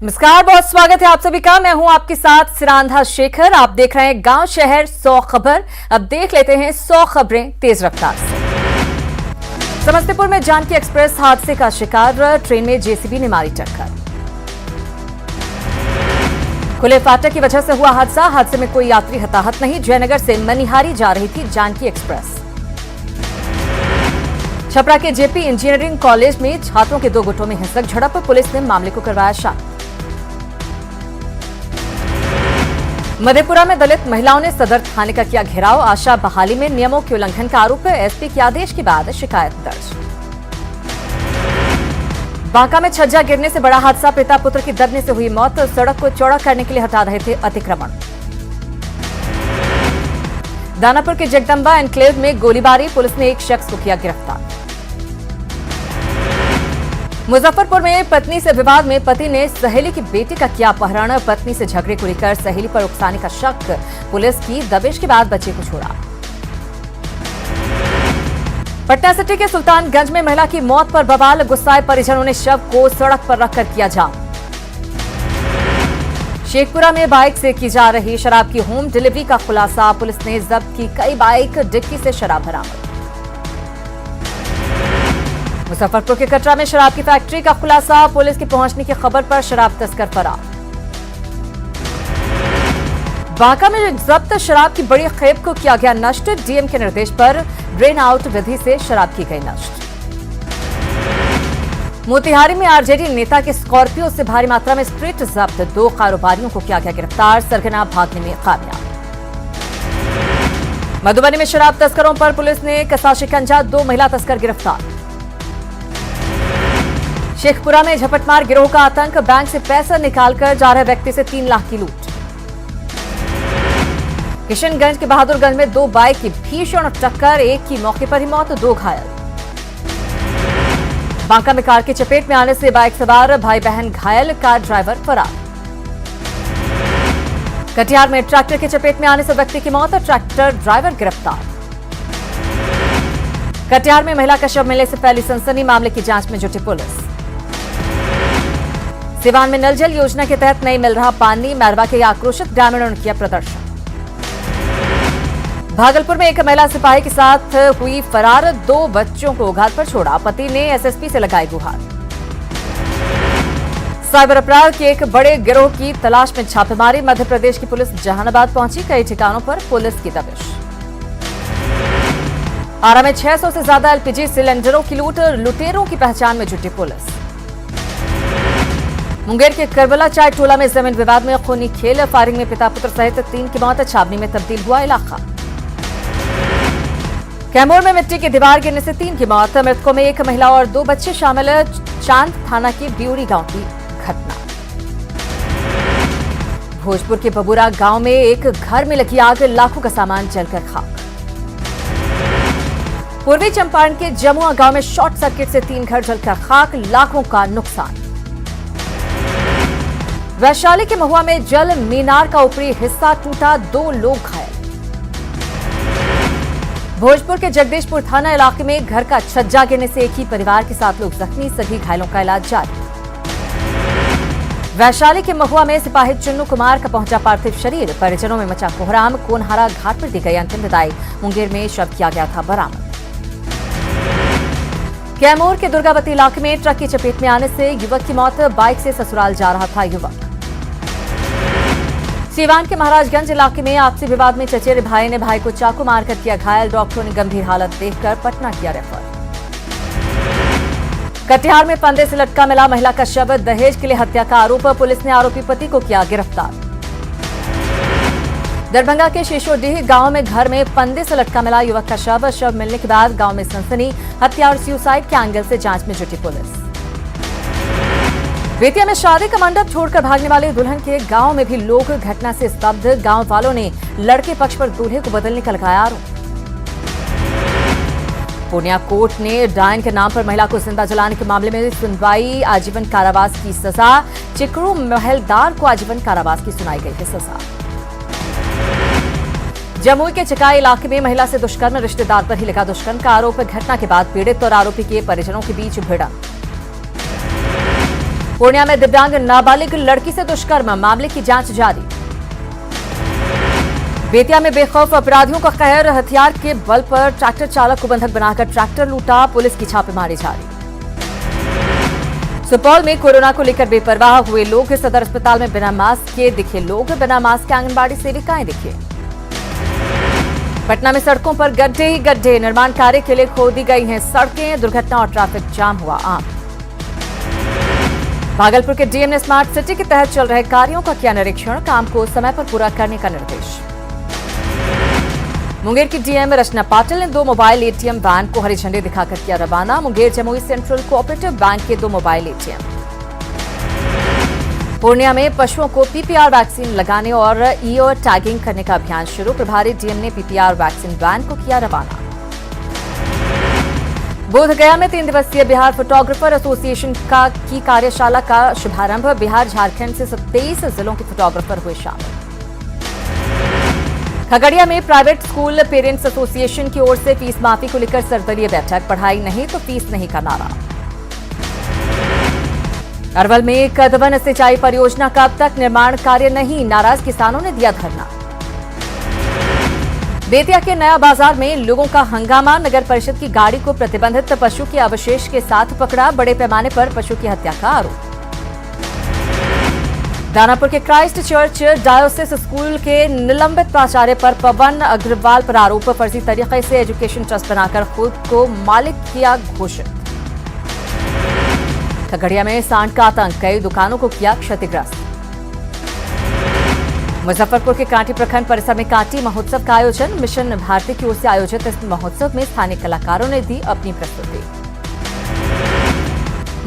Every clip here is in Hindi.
नमस्कार, बहुत स्वागत है आप सभी का। मैं हूं आपके साथ सिरांधा शेखर। आप देख रहे हैं गांव शहर 100 खबर। अब देख लेते हैं 100 खबरें तेज रफ्तार से। समस्तीपुर में जानकी एक्सप्रेस हादसे का शिकार, ट्रेन में जेसीबी ने मारी टक्कर। खुले फाटक की वजह से हुआ हादसे में कोई यात्री हताहत नहीं। जयनगर से मनिहारी जा रही थी जानकी एक्सप्रेस। छपरा के जेपी इंजीनियरिंग कॉलेज में छात्रों के दो गुटों में हिंसक झड़प, पुलिस ने मामले को करवाया शांत। मधेपुरा में दलित महिलाओं ने सदर थाने का किया घेराव, आशा बहाली में नियमों के उल्लंघन का आरोप, एसपी के आदेश के बाद शिकायत दर्ज। बांका में छज्जा गिरने से बड़ा हादसा, पिता पुत्र की दबने से हुई मौत, सड़क को चौड़ा करने के लिए हटा रहे थे अतिक्रमण। दानापुर के जगदम्बा एनक्लेव में गोलीबारी, पुलिस ने एक शख्स को किया गिरफ्तार। मुजफ्फरपुर में पत्नी से विवाद में पति ने सहेली की बेटी का किया अपहरण, पत्नी से झगड़े को लेकर सहेली पर उकसाने का शक, पुलिस की दबिश के बाद बच्चे को छोड़ा। पटना सिटी के सुल्तानगंज में महिला की मौत पर बवाल, गुस्साए परिजनों ने शव को सड़क पर रखकर किया जाम। शेखपुरा में बाइक से की जा रही शराब की होम डिलीवरी का खुलासा, पुलिस ने जब्त की कई बाइक, डिक्की से शराब बरामद। मुजफ्फरपुर के कटरा में शराब की फैक्ट्री का खुलासा, पुलिस के पहुंचने की खबर पर शराब तस्कर फरार। बांका में जब्त शराब की बड़ी खेप को किया गया नष्ट, डीएम के निर्देश पर ड्रेन आउट विधि से शराब की गई नष्ट। मोतिहारी में आरजेडी नेता के स्कॉर्पियो से भारी मात्रा में स्प्रिट जब्त, 2 कारोबारियों को किया गया गिरफ्तार, सरगना भागने में कामयाब। मधुबनी में शराब तस्करों पर पुलिस ने कसा शिकंजा, 2 महिला तस्कर गिरफ्तार। शेखपुरा में झपटमार गिरोह का आतंक, बैंक से पैसा निकालकर जा रहे व्यक्ति से 3 लाख की लूट। किशनगंज के बहादुरगंज में 2 बाइक की भीषण टक्कर, एक की मौके पर ही मौत, 2 घायल। बांका में कार की चपेट में आने से बाइक सवार भाई बहन घायल, कार ड्राइवर फरार। कटिहार में ट्रैक्टर की चपेट में आने से व्यक्ति की मौत, ट्रैक्टर ड्राइवर गिरफ्तार। कटिहार में महिला का शव मिलने से फैली सनसनी, मामले की जांच में जुटी पुलिस। सिवान में नल जल योजना के तहत नहीं मिल रहा पानी, मैरवा के आक्रोशित ग्रामीणों ने किया प्रदर्शन। भागलपुर में एक महिला सिपाही के साथ हुई फरार, 2 बच्चों को घर पर छोड़ा, पति ने एसएसपी से लगाई गुहार। साइबर अपराध के एक बड़े गिरोह की तलाश में छापेमारी, मध्य प्रदेश की पुलिस जहानाबाद पहुंची, कई ठिकानों पर पुलिस की दबिश। आरा में 600 से ज्यादा एलपीजी सिलेंडरों की लूट, लुटेरों की पहचान में जुटी पुलिस। मुंगेर के करबला चाय टोला में जमीन विवाद में खूनी खेल, फायरिंग में पिता पुत्र सहित 3 की मौत, छावनी में तब्दील हुआ इलाका। कैमूर में मिट्टी की दीवार गिरने से 3 की मौत, मृतकों में 1 महिला और 2 बच्चे शामिल, चांद थाना के ब्यूरी गांव की घटना। भोजपुर के बबूरा गांव में एक घर में लगी आग, लाखों का सामान जलकर खाक। पूर्वी चंपारण के जमुआ गांव में शॉर्ट सर्किट से 3 घर जलकर खाक, लाखों का नुकसान। वैशाली के महुआ में जल मीनार का ऊपरी हिस्सा टूटा, 2 लोग घायल। भोजपुर के जगदीशपुर थाना इलाके में घर का छज्जा गिरने से एक ही परिवार के 7 लोग जख्मी, सभी घायलों का इलाज जारी। वैशाली के महुआ में सिपाही चुन्नू कुमार का पहुंचा पार्थिव शरीर, परिजनों में मचा कोहराम, कोनहारा घाट पर दी गई अंतिम विदाई, मुंगेर में शव किया गया था बरामद। कैमूर के दुर्गावती इलाके में ट्रक की चपेट में आने से युवक की मौत, बाइक से ससुराल जा रहा था युवक। सीवान के महाराजगंज इलाके में आपसी विवाद में चचेरे भाई ने भाई को चाकू मारकर किया घायल, डॉक्टरों ने गंभीर हालत देखकर पटना किया रेफर। कटिहार में फंदे से लटका मिला महिला का शव, दहेज के लिए हत्या का आरोप, पुलिस ने आरोपी पति को किया गिरफ्तार। दरभंगा के शेषोडीह गांव में घर में फंदे से लटका मिला युवक का शव मिलने के बाद गांव में सनसनी, हत्या और सुसाइड के एंगल से जांच में जुटी पुलिस। बेतिया में शादी का मंडप छोड़कर भागने वाले दुल्हन के गांव में भी लोग घटना से स्तब्ध, गांव वालों ने लड़के पक्ष पर दूल्हे को बदलने का लगाया आरोप। पूर्णिया कोर्ट ने डायन के नाम पर महिला को जिंदा जलाने के मामले में सुनवाई, आजीवन कारावास की सजा, चिकरू महलदार को आजीवन कारावास की सुनाई गई है सजा। जमुई के चकाई इलाके में महिला से दुष्कर्म, रिश्तेदार पर ही लगा दुष्कर्म का आरोप, घटना के बाद पीड़ित और आरोपी के परिजनों के बीच भिड़ंत। पूर्णिया में दिव्यांग नाबालिग लड़की से दुष्कर्म, मामले की जांच जारी। बेतिया में बेखौफ अपराधियों का कहर, हथियार के बल पर ट्रैक्टर चालक को बंधक बनाकर ट्रैक्टर लूटा, पुलिस की छापेमारी जारी। सुपौल में कोरोना को लेकर बेपरवाह हुए लोग, सदर अस्पताल में बिना मास्क के दिखे लोग, बिना मास्क के आंगनबाड़ी सेविकाएं दिखे। पटना में सड़कों पर गड्ढे ही गड्ढे, निर्माण कार्य के लिए खोदी गई हैं सड़कें, दुर्घटना और ट्रैफिक जाम हुआ आम। भागलपुर के डीएम ने स्मार्ट सिटी के तहत चल रहे कार्यों का किया निरीक्षण, काम को समय पर पूरा करने का निर्देश। मुंगेर की डीएम रचना पाटिल ने 2 मोबाइल एटीएम वैन को हरी झंडी दिखाकर किया रवाना, Munger Jamui central cooperative bank के 2 मोबाइल एटीएम। पूर्णिया में पशुओं को पीपीआर वैक्सीन लगाने और ईयर टैगिंग करने का अभियान शुरू, प्रभारी डीएम ने पीपीआर वैक्सीन वैन को किया रवाना। बोधगया में 3 दिवसीय बिहार फोटोग्राफर एसोसिएशन की कार्यशाला का शुभारंभ, बिहार झारखंड से 23 जिलों के फोटोग्राफर हुए शामिल। खगड़िया में प्राइवेट स्कूल पेरेंट्स एसोसिएशन की ओर से फीस माफी को लेकर सर्वदलीय बैठक, पढ़ाई नहीं तो फीस नहीं का नारा। अरवल में कदवन सिंचाई परियोजना का अब तक निर्माण कार्य नहीं, नाराज किसानों ने दिया धरना। बेतिया के नया बाजार में लोगों का हंगामा, नगर परिषद की गाड़ी को प्रतिबंधित पशु के अवशेष के साथ पकड़ा, बड़े पैमाने पर पशु की हत्या का आरोप। दानापुर के क्राइस्ट चर्च डायोसिस स्कूल के निलंबित प्राचार्य पर पवन अग्रवाल पर आरोप, फर्जी तरीके से एजुकेशन ट्रस्ट बनाकर खुद को मालिक किया घोषित। खगड़िया में सांड का आतंक, कई दुकानों को किया क्षतिग्रस्त। मुजफ्फरपुर के कांटी प्रखंड परिसर में कांटी महोत्सव का आयोजन, मिशन भारती की ओर से आयोजित इस महोत्सव में स्थानीय कलाकारों ने दी अपनी प्रस्तुति।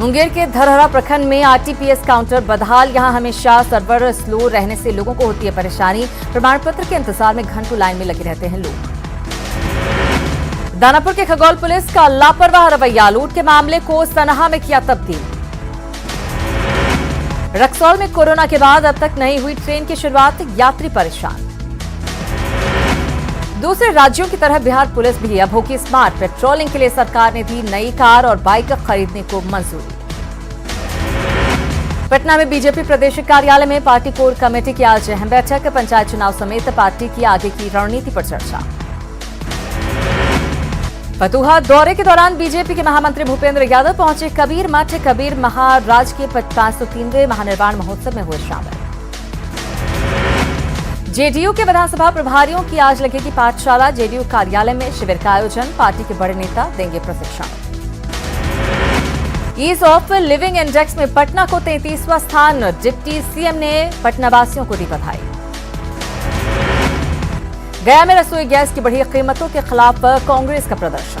मुंगेर के धरहरा प्रखंड में आरटीपीएस काउंटर बदहाल, यहां हमेशा सर्वर स्लो रहने से लोगों को होती है परेशानी, प्रमाण पत्र के इंतजार में घंटों लाइन में लगे रहते हैं लोग। दानापुर के खगौल पुलिस का लापरवाह रवैया, लूट के मामले को सनहा में किया तब्दील। रक्सौल में कोरोना के बाद अब तक नहीं हुई ट्रेन की शुरुआत, यात्री परेशान। दूसरे राज्यों की तरह बिहार पुलिस भी अब होगी स्मार्ट, पेट्रोलिंग के लिए सरकार ने दी नई कार और बाइक खरीदने को मंजूरी। पटना में बीजेपी प्रदेश कार्यालय में पार्टी कोर कमेटी की आज अहम बैठक, पंचायत चुनाव समेत पार्टी की आगे की रणनीति पर चर्चा। फतुहा दौरे के दौरान बीजेपी के महामंत्री भूपेंद्र यादव पहुंचे कबीर मठ, कबीर महाराज के 503वें महानिर्वाण महोत्सव में हुए शामिल। जेडीयू के विधानसभा प्रभारियों की आज लगेगी पाठशाला, जेडीयू कार्यालय में शिविर का आयोजन, पार्टी के बड़े नेता देंगे प्रशिक्षण। ईज ऑफ लिविंग इंडेक्स में पटना को 33वां स्थान, डिप्टी सीएम ने पटनावासियों को दी बधाई। गया में रसोई गैस की बढ़ी कीमतों के खिलाफ कांग्रेस का प्रदर्शन।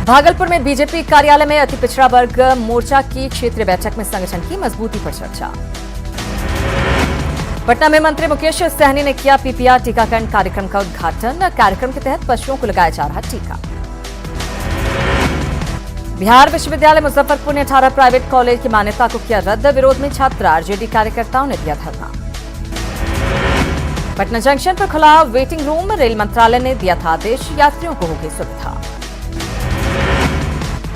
भागलपुर में बीजेपी कार्यालय में अति पिछड़ा वर्ग मोर्चा की क्षेत्रीय बैठक में संगठन की मजबूती पर चर्चा। पटना में मंत्री मुकेश सहनी ने किया पीपीआर टीकाकरण कार्यक्रम का उद्घाटन, कार्यक्रम के तहत पशुओं को लगाया जा रहा टीका। बिहार विश्वविद्यालय मुजफ्फरपुर ने 18 प्राइवेट कॉलेज की मान्यता को किया रद्द, विरोध में छात्र आरजेडी कार्यकर्ताओं ने दिया धरना। पटना जंक्शन पर खुला वेटिंग रूम, रेल मंत्रालय ने दिया था आदेश, यात्रियों को होगी सुविधा।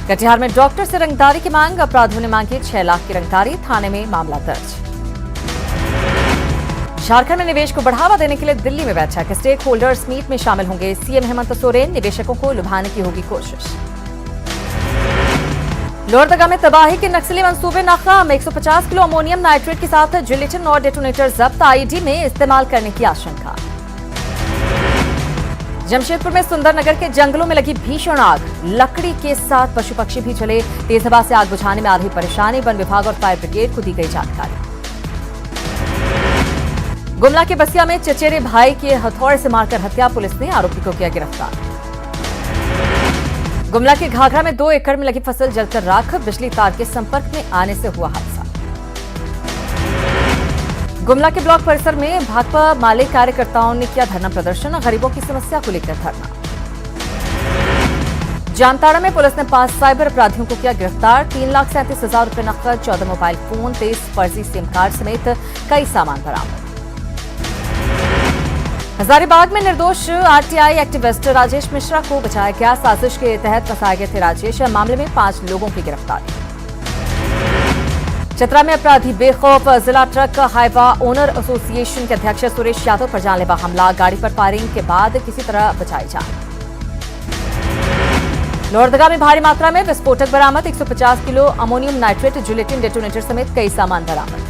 कटिहार में डॉक्टर से रंगदारी की मांग, अपराधियों ने मांगी 6 लाख की रंगदारी, थाने में मामला दर्ज। झारखंड में निवेश को बढ़ावा देने के लिए दिल्ली में बैठक, स्टेक होल्डर्स मीट में शामिल होंगे सीएम हेमंत सोरेन, निवेशकों को लुभाने की होगी कोशिश। लोहरदगा में तबाही के नक्सली मंसूबे नाकाम, 150 किलो अमोनियम नाइट्रेट के साथ जिलेटिन और डेटोनेटर जब्त, आईडी में इस्तेमाल करने की आशंका। जमशेदपुर में सुंदरनगर के जंगलों में लगी भीषण आग, लकड़ी के साथ पशु पक्षी भी जले, तेज हवा से आग बुझाने में आ रही परेशानी, वन विभाग और फायर ब्रिगेड को दी गई जानकारी। गुमला के बसिया में चचेरे भाई के हथौड़े से मारकर हत्या, पुलिस ने आरोपी को किया गिरफ्तार। गुमला के घाघरा में 2 एकड़ में लगी फसल जलकर राख, बिजली तार के संपर्क में आने से हुआ हादसा। गुमला के ब्लॉक परिसर में भाकपा माले कार्यकर्ताओं ने किया धरना प्रदर्शन, गरीबों की समस्या को लेकर धरना। जामताड़ा में पुलिस ने 5 साइबर अपराधियों को किया गिरफ्तार, 3,37,000 रुपए नकद, 14 मोबाइल फोन, 23 फर्जी सिम कार्ड समेत कई सामान बरामद। हजारीबाग में निर्दोष आरटीआई एक्टिविस्ट राजेश मिश्रा को बचाया गया, साजिश के तहत फंसाए गए थे राजेश, मामले में 5 लोगों की गिरफ्तारी। चतरा में अपराधी बेखौफ, जिला ट्रक हाईवा ओनर एसोसिएशन के अध्यक्ष सुरेश यादव पर जानलेवा हमला, गाड़ी पर फायरिंग के बाद किसी तरह बचाई जान। लोहरदगा में भारी मात्रा में विस्फोटक बरामद, 150 kilo ammonium nitrate gelatin detonator समेत कई सामान बरामद।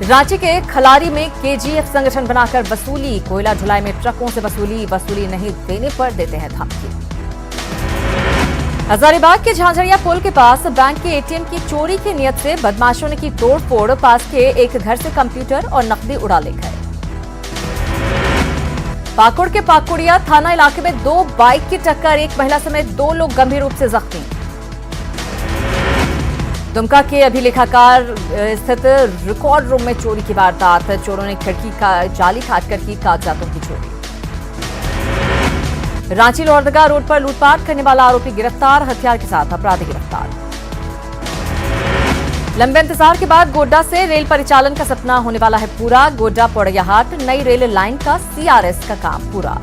रांची के खलारी में केजीएफ संगठन बनाकर वसूली, कोयला ढुलाई में ट्रकों से वसूली नहीं देने पर देते हैं धमकी। हजारीबाग के झांझरिया पुल के पास बैंक के एटीएम की चोरी की नियत से बदमाशों ने की तोड़फोड़, पास के एक घर से कंप्यूटर और नकदी उड़ा ले गए। पाकुड़ के पाकुड़िया थाना इलाके में 2 बाइक की टक्कर, एक महिला समेत 2 लोग गंभीर रूप से जख्मी। दुमका के अभिलेखागार स्थित रिकॉर्ड रूम में चोरी की वारदात, चोरों ने खिड़की का जाली काटकर की कागजातों की चोरी। रांची लोहरदगा रोड पर लूटपाट करने वाला आरोपी गिरफ्तार, हथियार के साथ अपराधी गिरफ्तार। लंबे इंतजार के बाद गोड्डा से रेल परिचालन का सपना होने वाला है पूरा, गोड्डा पोड़ैयाहाट नई रेल लाइन का सीआरएस का काम पूरा।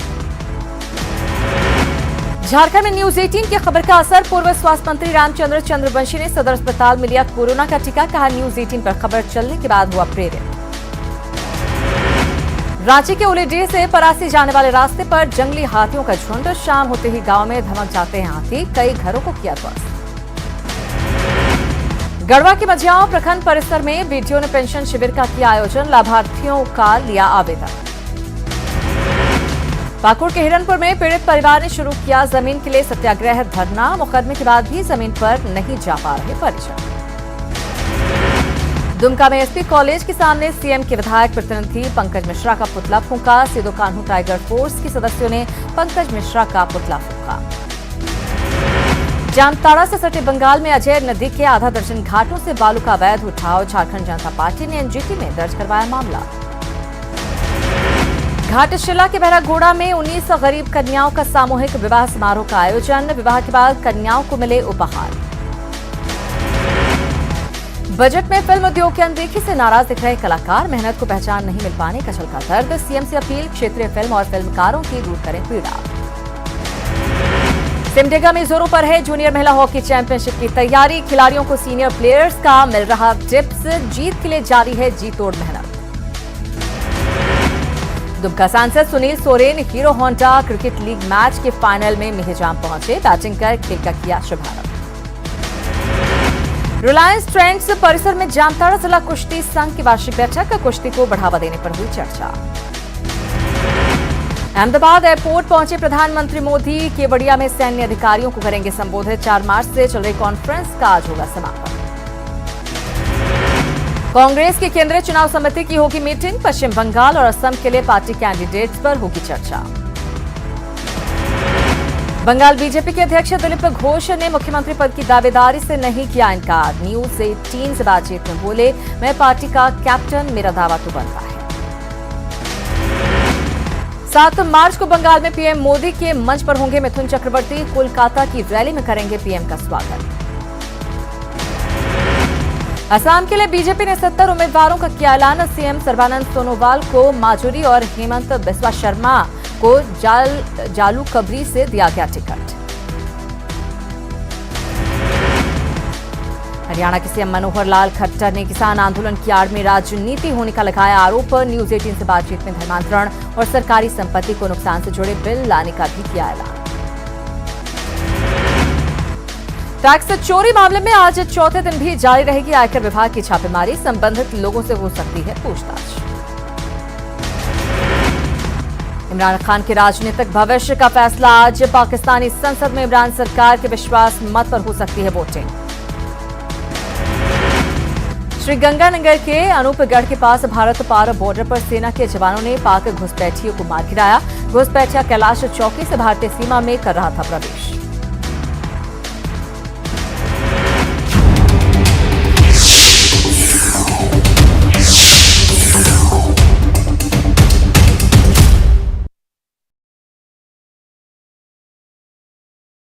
झारखंड में न्यूज 18 की खबर का असर, पूर्व स्वास्थ्य मंत्री रामचंद्र चंद्रवंशी ने सदर अस्पताल में लिया कोरोना का टीका, कहा न्यूज 18 पर खबर चलने के बाद हुआ प्रेरित। रांची के उलेडीह से परासी जाने वाले रास्ते पर जंगली हाथियों का झुंड, शाम होते ही गांव में धमक जाते हैं हाथी, कई घरों को किया ध्वस्त। गढ़वा के मझियाओं प्रखंड परिसर में बीडीओ ने पेंशन शिविर का किया आयोजन, लाभार्थियों का लिया आवेदन। पाकुड़ के हिरनपुर में पीड़ित परिवार ने शुरू किया जमीन के लिए सत्याग्रह धरना, मुकदमे के बाद भी जमीन पर नहीं जा पा रहे परिजन। दुमका में एसपी कॉलेज के सामने सीएम के विधायक प्रतिनिधि पंकज मिश्रा का पुतला फूंका, सिदो कान्हू टाइगर फोर्स के सदस्यों ने पंकज मिश्रा का पुतला फूंका। जामताड़ा से सटे बंगाल में अजय नदी के आधा दर्जन घाटों से बालू का अवैध उठाव, झारखंड जनता पार्टी ने एनजीटी में दर्ज करवाया मामला। घाटशिला के बहरागोड़ा में 19 गरीब कन्याओं का सामूहिक विवाह समारोह का आयोजन, विवाह के बाद कन्याओं को मिले उपहार। बजट में फिल्म उद्योग की अनदेखी से नाराज दिख रहे कलाकार, मेहनत को पहचान नहीं मिल पाने का झलका दर्द, सीएम से अपील, क्षेत्रीय फिल्म और फिल्मकारों की दूर करें पीड़ा। सिमडेगा में जोरों पर है जूनियर महिला हॉकी चैंपियनशिप की तैयारी, खिलाड़ियों को सीनियर प्लेयर्स का मिल रहा टिप्स, जीत के लिए जारी है जी तोड़ मेहनत। दुमका सांसद Sunil Soren hero Honda cricket league match के फाइनल में मेहजाम पहुंचे, बैटिंग कर खेल का किया शुभारंभ। रिलायंस ट्रेंड्स परिसर में जामताड़ा जिला कुश्ती संघ की वार्षिक बैठक, कुश्ती को बढ़ावा देने पर हुई चर्चा। अहमदाबाद एयरपोर्ट पहुंचे प्रधानमंत्री मोदी, केवड़िया में सैन्य अधिकारियों को करेंगे संबोधित, 4 मार्च से चल रही कॉन्फ्रेंस का आज होगा समापन। कांग्रेस की केंद्रीय चुनाव समिति की होगी मीटिंग, पश्चिम बंगाल और असम के लिए पार्टी कैंडिडेट्स पर होगी चर्चा। बंगाल बीजेपी के अध्यक्ष दिलीप घोष ने मुख्यमंत्री पद की दावेदारी से नहीं किया इनकार, न्यूज 18 से बातचीत में बोले, मैं पार्टी का कैप्टन, मेरा दावा तो बनता है। 7 मार्च को बंगाल में पीएम मोदी के मंच पर होंगे मिथुन चक्रवर्ती, कोलकाता की रैली में करेंगे पीएम का स्वागत। असम के लिए बीजेपी ने 70 उम्मीदवारों का किया ऐलान, सीएम सर्बानंद सोनोवाल को माजुरी और हेमंत बिस्वा शर्मा को जालू कबरी से दिया गया टिकट। हरियाणा के सीएम मनोहर लाल खट्टर ने किसान आंदोलन की आड़ में राजनीति होने का लगाया आरोप, न्यूज 18 से बातचीत में धर्मांतरण और सरकारी संपत्ति को नुकसान से जुड़े बिल लाने का भी किया ऐलान। टैक्स चोरी मामले में आज चौथे दिन भी जारी रहेगी आयकर विभाग की छापेमारी, संबंधित लोगों से हो सकती है पूछताछ। इमरान खान के राजनीतिक भविष्य का फैसला आज, पाकिस्तानी संसद में इमरान सरकार के विश्वास मत पर हो सकती है वोटिंग। श्रीगंगानगर के अनूपगढ़ के पास भारत पार बॉर्डर पर सेना के जवानों ने पाक घुसपैठियों को मार गिराया, घुसपैठिया कैलाश चौकी से भारतीय सीमा में कर रहा था प्रवेश।